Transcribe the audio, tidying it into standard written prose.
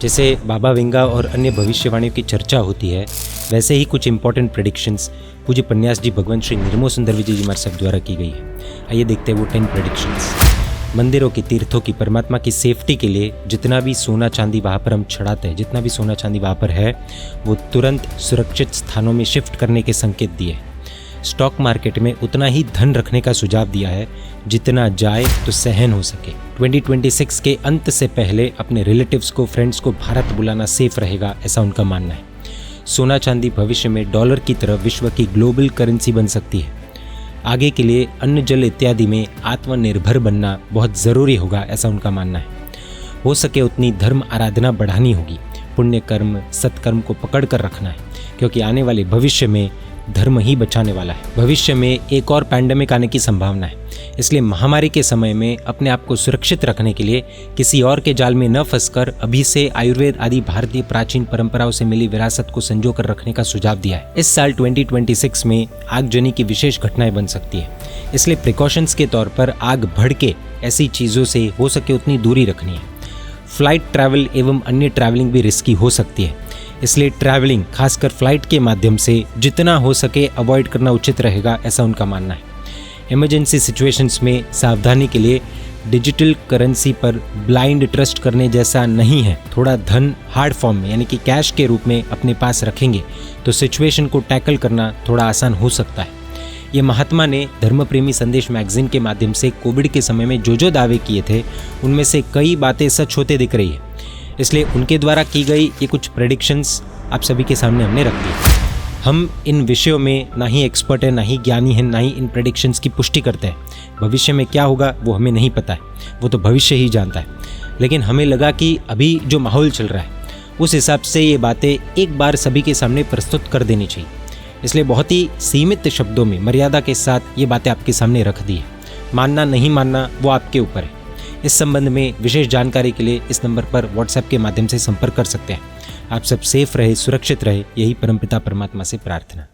जैसे बाबा विंगा और अन्य भविष्यवाणियों की चर्चा होती है, वैसे ही कुछ इंपॉर्टेंट प्रेडिक्शंस पूज्य पन्यास जी भगवान श्री निर्मो सुंदर विजय जी महाराज साहब द्वारा की गई है। आइए देखते हैं वो 10 प्रेडिक्शंस। मंदिरों की, तीर्थों की, परमात्मा की सेफ्टी के लिए जितना भी सोना चांदी वहाँ पर हम चढ़ाते हैं, जितना भी सोना चांदी वहाँ पर है, वो तुरंत सुरक्षित स्थानों में शिफ्ट करने के संकेत दिए। स्टॉक मार्केट में उतना ही धन रखने का सुझाव दिया है जितना जाए तो सहन हो सके। 2026 के अंत से पहले अपने रिलेटिव्स को, फ्रेंड्स को भारत बुलाना सेफ रहेगा, ऐसा उनका मानना है। सोना चांदी भविष्य में डॉलर की तरह विश्व की ग्लोबल करेंसी बन सकती है। आगे के लिए अन्न जल इत्यादि में आत्मनिर्भर बनना बहुत ज़रूरी होगा, ऐसा उनका मानना है। हो सके उतनी धर्म आराधना बढ़ानी होगी, पुण्य कर्म, सत्कर्म को पकड़ कर रखना है, क्योंकि आने वाले भविष्य में धर्म ही बचाने वाला है। भविष्य में एक और पैंडेमिक आने की संभावना है, इसलिए महामारी के समय में अपने आप को सुरक्षित रखने के लिए किसी और के जाल में न फंसकर अभी से आयुर्वेद आदि भारतीय प्राचीन परंपराओं से मिली विरासत को संजो कर रखने का सुझाव दिया है। इस साल 2026 में आगजनी की विशेष घटनाएं बन सकती है, इसलिए प्रिकॉशंस के तौर पर आग भड़के ऐसी चीज़ों से हो सके उतनी दूरी रखनी है। फ्लाइट ट्रैवल एवं अन्य ट्रैवलिंग भी रिस्की हो सकती है, इसलिए ट्रैवलिंग खासकर फ्लाइट के माध्यम से जितना हो सके अवॉइड करना उचित रहेगा, ऐसा उनका मानना है। इमरजेंसी सिचुएशंस में सावधानी के लिए डिजिटल करेंसी पर ब्लाइंड ट्रस्ट करने जैसा नहीं है। थोड़ा धन हार्ड फॉर्म में यानी कि कैश के रूप में अपने पास रखेंगे तो सिचुएशन को टैकल करना थोड़ा आसान हो सकता है। ये महात्मा ने धर्मप्रेमी संदेश मैगजीन के माध्यम से कोविड के समय में जो दावे किए थे उनमें से कई बातें सच होते दिख रही है, इसलिए उनके द्वारा की गई ये कुछ प्रेडिक्शंस आप सभी के सामने हमने रख दी। हम इन विषयों में ना ही एक्सपर्ट है, ना ही ज्ञानी है, ना ही इन प्रेडिक्शंस की पुष्टि करते हैं। भविष्य में क्या होगा वो हमें नहीं पता है, वो तो भविष्य ही जानता है। लेकिन हमें लगा कि अभी जो माहौल चल रहा है उस हिसाब से ये बातें एक बार सभी के सामने प्रस्तुत कर देनी चाहिए, इसलिए बहुत ही सीमित शब्दों में मर्यादा के साथ ये बातें आपके सामने रख दी है। मानना नहीं मानना वो आपके ऊपर है। इस संबंध में विशेष जानकारी के लिए इस नंबर पर व्हाट्सएप के माध्यम से संपर्क कर सकते हैं। आप सब सेफ रहे, सुरक्षित रहे, यही परमपिता परमात्मा से प्रार्थना।